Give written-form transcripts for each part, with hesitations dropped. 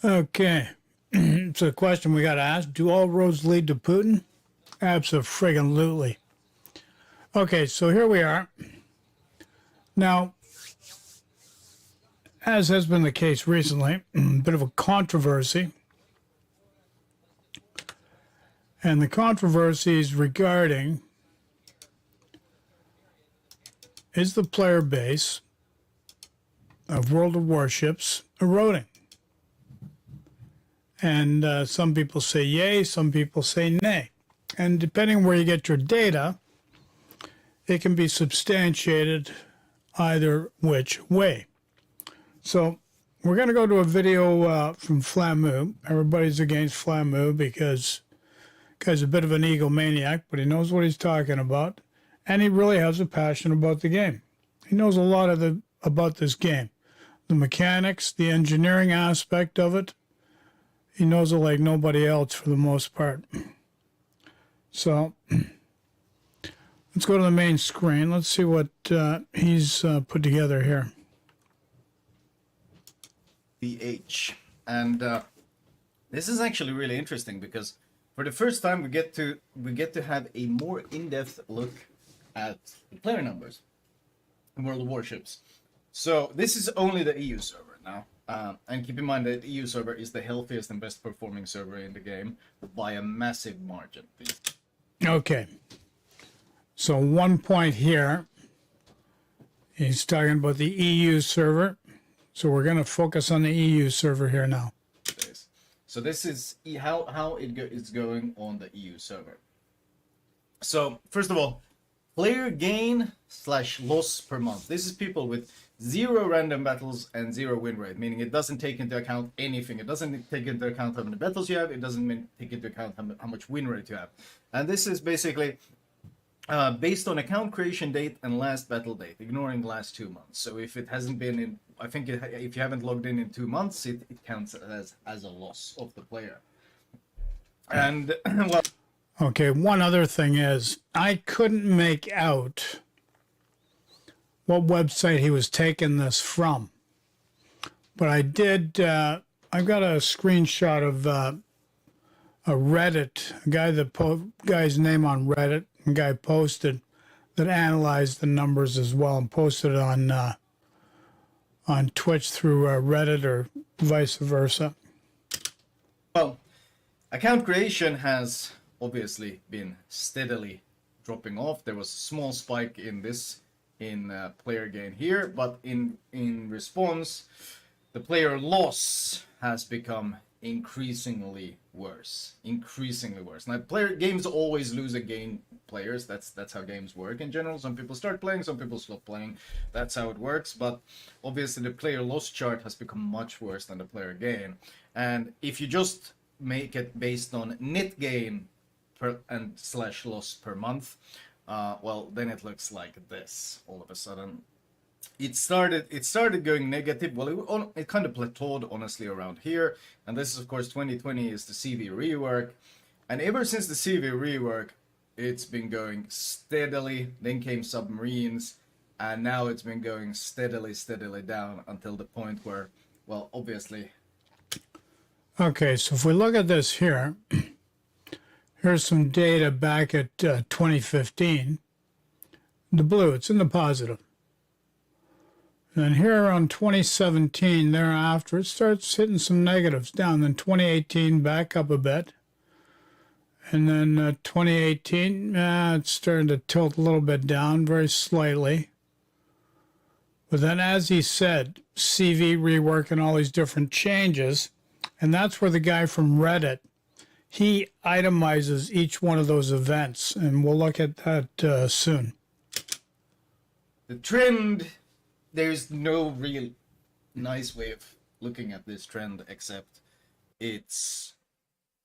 Okay. It's a question we got to ask. Do all roads lead to Putin? Abso-friggin-lutely. Okay, so here we are. Now, as has been the case recently, a bit of a controversy. And the controversy is regarding, is the player base of World of Warships eroding? And some people say yay, some people say nay. And depending where you get your data, it can be substantiated either which way. So we're going to go to a video from Flamu. Everybody's against Flamu because the guy's a bit of an egomaniac, but he knows what he's talking about. And he really has a passion about the game. He knows a lot about this game. The mechanics, the engineering aspect of it. He knows it like nobody else for the most part. So let's go to the main screen. Let's see what he's put together here. BH. And this is actually really interesting because for the first time we get to have a more in-depth look at the player numbers in World of Warships. So this is only the EU server now. And keep in mind that EU server is the healthiest and best performing server in the game by a massive margin. Okay. So 1 point here. He's talking about the EU server. So we're going to focus on the EU server here now. So this is how it's going on the EU server. So first of all, player gain / loss per month. This is people with 0 random battles and 0 win rate, meaning it doesn't take into account anything. It doesn't take into account how many battles you have. It doesn't take into account how much win rate you have. And this is basically based on account creation date and last battle date, ignoring the last 2 months. So if it hasn't been in, I think if you haven't logged in 2 months, it counts as a loss of the player. And well, okay, one other thing is I couldn't make out what website he was taking this from, but I did. I've got a screenshot of a Reddit, guy's name on Reddit. A guy posted that analyzed the numbers as well and posted it on Twitch through Reddit or vice versa. Well, account creation has obviously been steadily dropping off. There was a small spike in player gain here, but in response, the player loss has become increasingly worse. Now, games always lose and gain players. That's how games work in general. Some people start playing, some people stop playing. That's how it works. But obviously, the player loss chart has become much worse than the player gain. And if you just make it based on net gain and / loss per month, well, then it looks like this all of a sudden. It started going negative. Well, it kind of plateaued honestly around here. And this is, of course, 2020 is the CV rework. And ever since the CV rework, it's been going steadily. Then came submarines. And now it's been going steadily down until the point where, well, obviously. Okay, so if we look at this here, here's some data back at 2015. The blue, it's in the positive. And here on 2017, thereafter, it starts hitting some negatives down. Then 2018, back up a bit. And then 2018, it's starting to tilt a little bit down, very slightly. But then, as he said, CV rework and all these different changes. And that's where the guy from Reddit, he itemizes each one of those events. And we'll look at that soon. The trend... There's no real nice way of looking at this trend except it's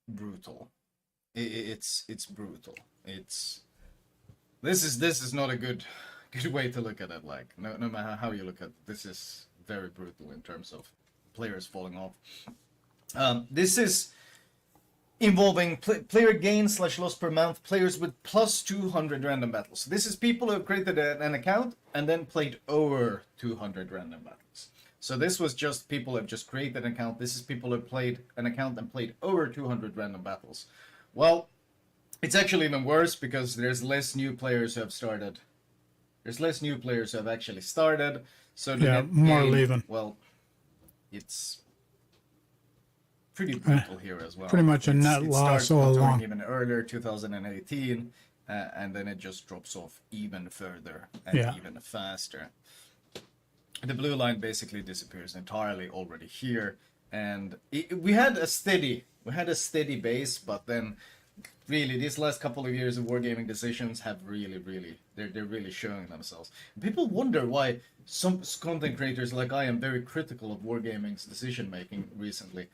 brutal. It's brutal. This is not a good way to look at it. Like no matter how you look at it, this is very brutal in terms of players falling off. This is involving player gain / loss per month, players with plus 200 random battles. So this is people who have created an account and then played over 200 random battles. So this was just people have just created an account. This is people who have played an account and played over 200 random battles. Well, it's actually even worse because there's less new players who have started. There's less new players who have actually started. So the net more gain, leaving. well, it's pretty brutal here as well. Pretty much a net It loss starts all plateauing along. even earlier, 2018, and then it just drops off even further and Yeah. even faster. The blue line basically disappears entirely already here, and we had a steady base, but then really these last couple of years of wargaming decisions have really they're really showing themselves. People wonder why some content creators like I am very critical of wargaming's decision making recently,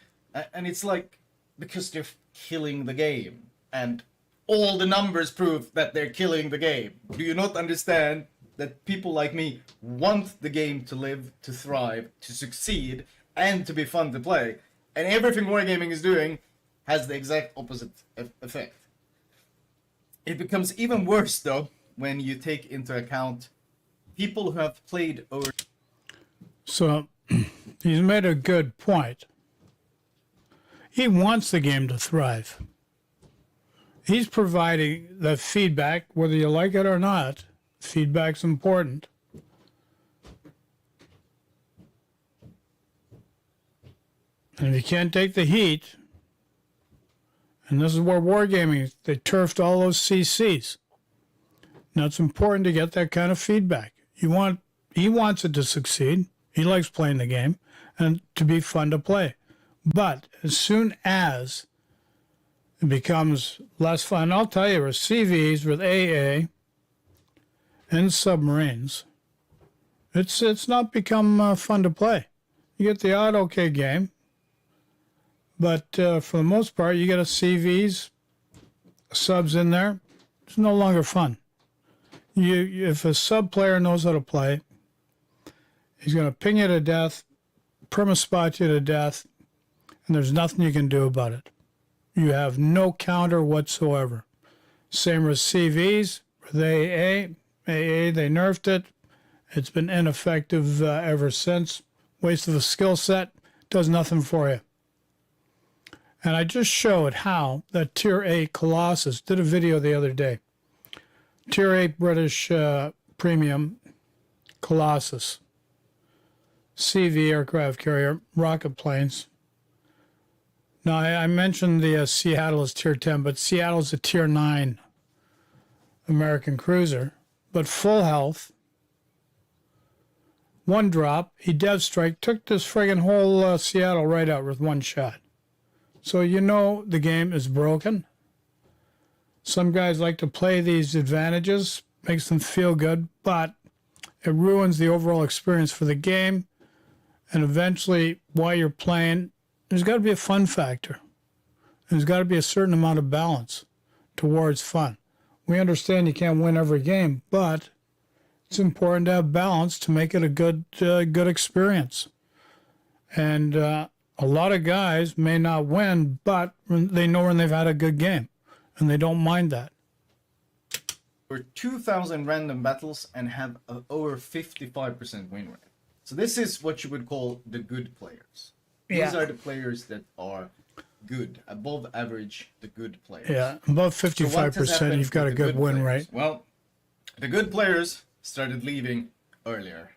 and it's like because they're killing the game, and all the numbers prove that they're killing the game. Do you not understand that people like me want the game to live, to thrive, to succeed, and to be fun to play? And everything wargaming is doing has the exact opposite effect. It becomes even worse, though, when you take into account people who have played over... So he's made a good point. He wants the game to thrive. He's providing the feedback, whether you like it or not. Feedback's important. And if you can't take the heat, and this is where wargaming, they turfed all those CCs. Now it's important to get that kind of feedback. He wants it to succeed. He likes playing the game and to be fun to play. But as soon as it becomes less fun, I'll tell you, with CVs, with AA, and submarines, it's not become fun to play. You get the odd okay game, but for the most part, you get a CVs, subs in there. It's no longer fun. If a sub player knows how to play, he's going to ping you to death, perma-spot you to death, and there's nothing you can do about it. You have no counter whatsoever. Same with CVs, with AA. AA, they nerfed it. It's been ineffective ever since. Waste of a skill set. Does nothing for you. And I just showed how that Tier 8 Colossus did a video the other day. Tier 8 British Premium Colossus. CV aircraft carrier, rocket planes. Now, I mentioned the Seattle is Tier 10, but Seattle's a Tier 9 American cruiser. But full health, one drop, he dev strike, took this friggin' whole Seattle right out with one shot. So you know the game is broken. Some guys like to play these advantages, makes them feel good, but it ruins the overall experience for the game. And eventually, while you're playing, there's got to be a fun factor. There's got to be a certain amount of balance towards fun. We understand you can't win every game, but it's important to have balance to make it a good experience. And a lot of guys may not win, but they know when they've had a good game, and they don't mind that. Over 2,000 random battles and have over 55% win rate. So this is what you would call the good players. These are the players that are good, above average, the good players. Yeah, above 55%, you've got a good win rate. Well, the good players started leaving earlier.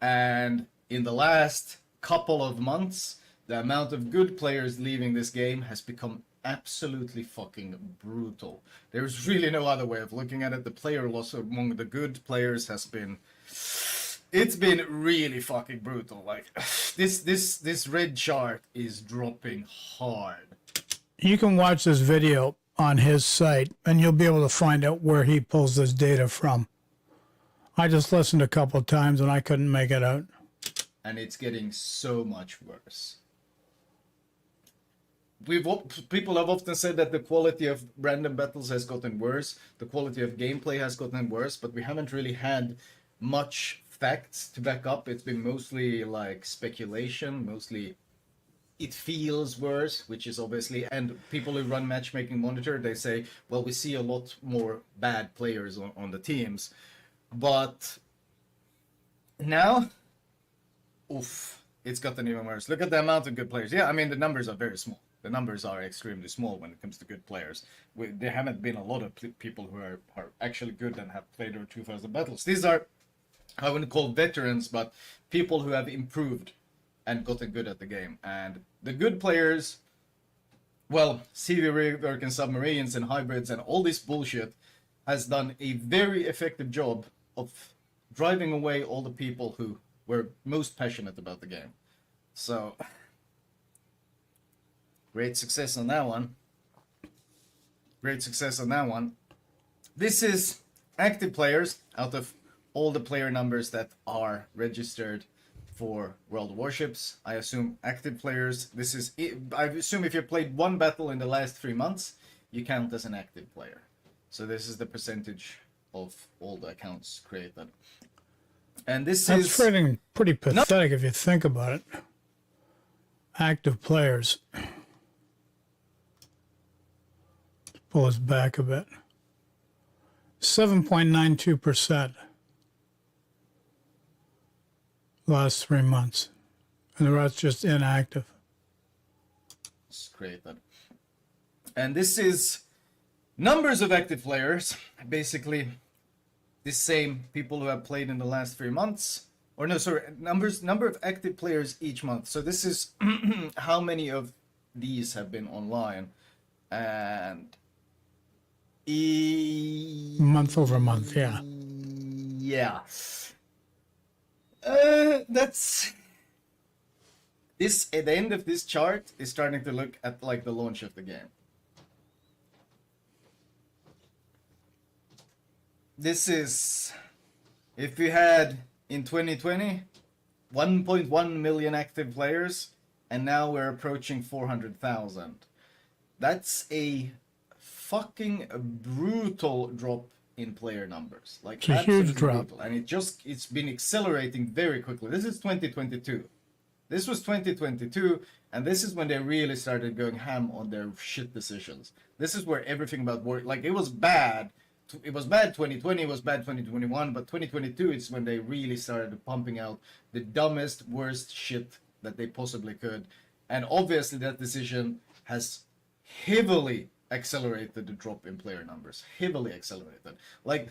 And in the last couple of months, the amount of good players leaving this game has become absolutely fucking brutal. There's really no other way of looking at it. The player loss among the good players has been... It's been really fucking brutal. Like, this red chart is dropping hard. You can watch this video on his site, and you'll be able to find out where he pulls this data from. I just listened a couple of times, and I couldn't make it out. And it's getting so much worse. People have often said that the quality of random battles has gotten worse, the quality of gameplay has gotten worse, but we haven't really had much facts to back up. It's been mostly like speculation, mostly it feels worse, which is obviously, and people who run Matchmaking Monitor, they say, well, we see a lot more bad players on the teams. But now oof, it's gotten even worse. Look at the amount of good players. Yeah, I mean, the numbers are very small. The numbers are extremely small when it comes to good players. There haven't been a lot of people who are actually good and have played over 2,000 battles. These are, I wouldn't call veterans, but people who have improved and gotten good at the game. And the good players, well, CV rework and submarines and hybrids and all this bullshit has done a very effective job of driving away all the people who were most passionate about the game. So, great success on that one. Great success on that one. This is active players out of all the player numbers that are registered for World of Warships. I assume active players, this is, I assume if you played one battle in the last 3 months, you count as an active player. So this is the percentage of all the accounts created. And this is... That's pretty pathetic if you think about it. Active players. Pull us back a bit. 7.92%. Last 3 months. And the rest just inactive. It's created. And this is numbers of active players. Basically, the same people who have played in the last 3 months. Or no, sorry, number of active players each month. So this is how many of these have been online. And... month over month, yeah. Yeah. That's... This, at the end of this chart, is starting to look at like the launch of the game. This is... If we had, in 2020, 1.1 million active players, and now we're approaching 400,000. That's a fucking brutal drop in player numbers. Like, it's a huge drop. Brutal. And it's been accelerating very quickly. This is 2022. This was 2022, and this is when they really started going ham on their shit decisions. This is where everything about war, like, it was bad. It was bad 2020, it was bad 2021, but 2022 is when they really started pumping out the dumbest, worst shit that they possibly could. And obviously that decision has heavily accelerated the drop in player numbers. Heavily accelerated. Like,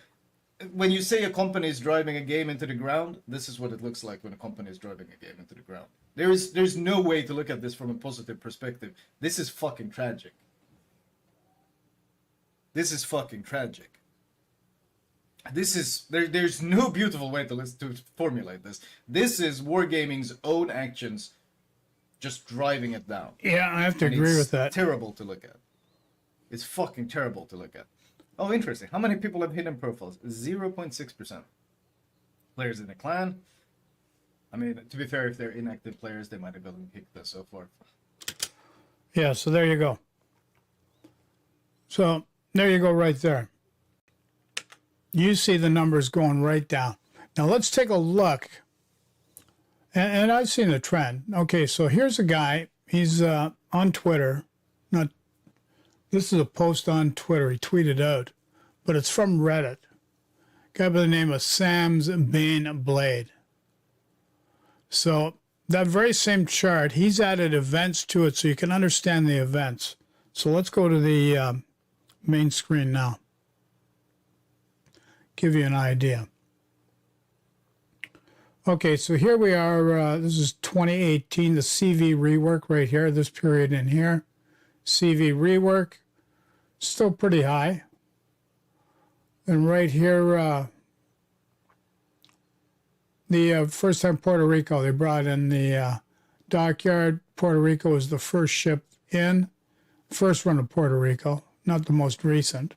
when you say a company is driving a game into the ground, this is what it looks like when a company is driving a game into the ground. There's no way to look at this from a positive perspective. This is fucking tragic. This is fucking tragic. This is there's no beautiful way to formulate this. This is Wargaming's own actions just driving it down. Yeah, I have to agree with that. It's terrible to look at. It's fucking terrible to look at. Oh, interesting. How many people have hidden profiles? 0.6%. Players in a clan. I mean, to be fair, if they're inactive players, they might have gotten kicked and so forth. Yeah, so there you go. So there you go right there. You see the numbers going right down. Now let's take a look. And I've seen a trend. Okay, so here's a guy. He's on Twitter. This is a post on Twitter. He tweeted out, but it's from Reddit. Guy by the name of Sam's Bane Blade. So that very same chart, he's added events to it so you can understand the events. So let's go to the main screen now. Give you an idea. Okay, so here we are. This is 2018, the CV rework right here, this period in here. CV rework, still pretty high. And right here, the first time Puerto Rico, they brought in the dockyard. Puerto Rico was the first ship in, first run of Puerto Rico, not the most recent.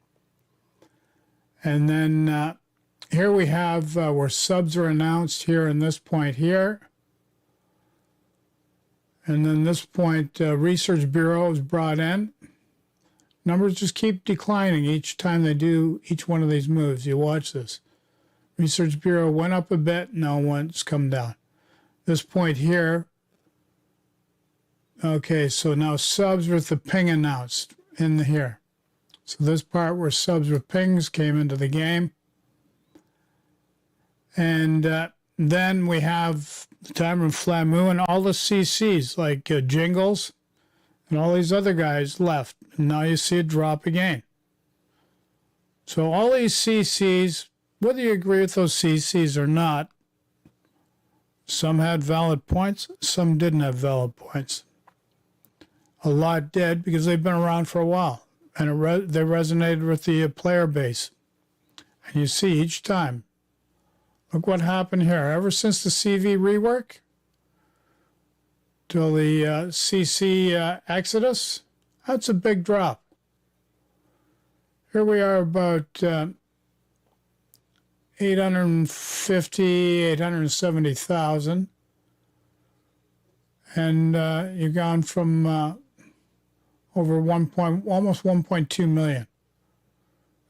And then here we have where subs are announced here in this point here. And then this point, Research Bureau is brought in. Numbers just keep declining each time they do each one of these moves. You watch this. Research Bureau went up a bit, now it's come down. This point here. Okay, so now subs with the ping announced in here. So this part where subs with pings came into the game. And then we have the time of Flamu, and all the CCs like Jingles and all these other guys left. And now you see it drop again. So all these CCs, whether you agree with those CCs or not, some had valid points, some didn't have valid points. A lot did because they've been around for a while, and they resonated with the player base. And you see each time, look what happened here. Ever since the CV rework till the CC Exodus, that's a big drop. Here we are about 870,000. And you've gone from over almost 1.2 million.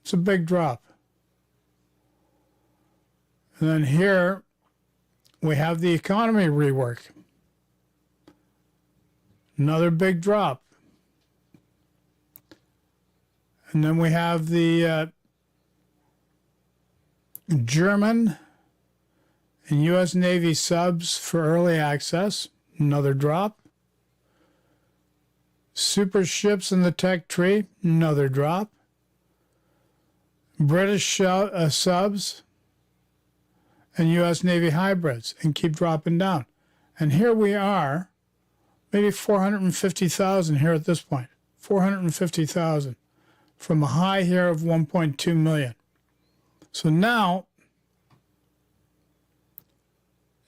It's a big drop. And then here we have the economy rework. Another big drop. And then we have the German and U.S. Navy subs for early access. Another drop. Super ships in the tech tree. Another drop. British subs and U.S. Navy hybrids, and keep dropping down. And here we are, maybe 450,000 here at this point. 450,000 from a high here of 1.2 million. So now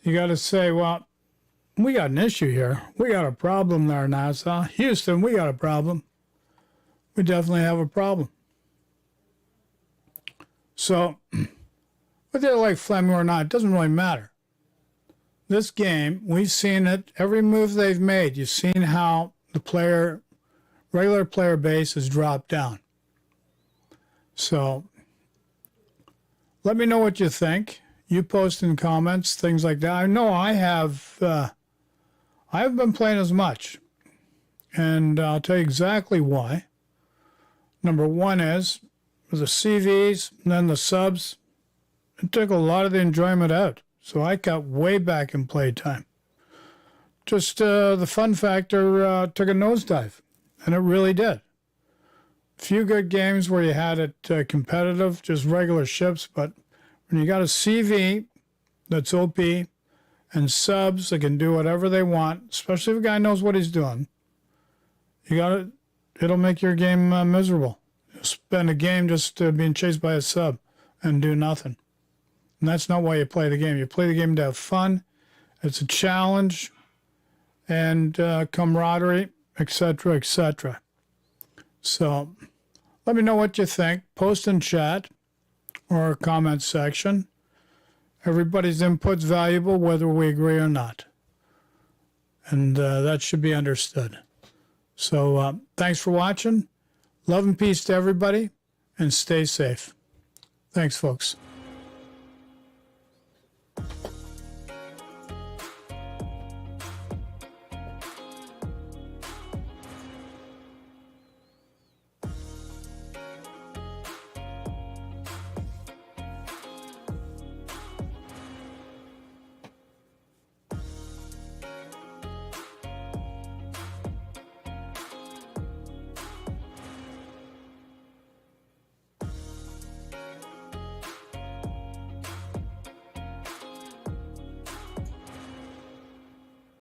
you got to say, well, we got an issue here. We got a problem there, NASA. Houston, we got a problem. We definitely have a problem. So whether they like Flamu or not, it doesn't really matter. This game, we've seen it, every move they've made, you've seen how the regular player base has dropped down. So let me know what you think. You post in comments, things like that. I know I haven't been playing as much, and I'll tell you exactly why. Number one is the CVs and then the subs. It took a lot of the enjoyment out. So I got way back in playtime. Just the fun factor took a nosedive, and it really did. Few good games where you had it competitive, just regular ships, but when you got a CV that's OP and subs that can do whatever they want, especially if a guy knows what he's doing, it'll make your game miserable. You'll spend a game just being chased by a sub and do nothing. And that's not why you play the game. You play the game to have fun. It's a challenge and camaraderie, etc., etc. So let me know what you think. Post in chat or comment section. Everybody's input's valuable, whether we agree or not. And that should be understood. So thanks for watching. Love and peace to everybody, and stay safe. Thanks, folks.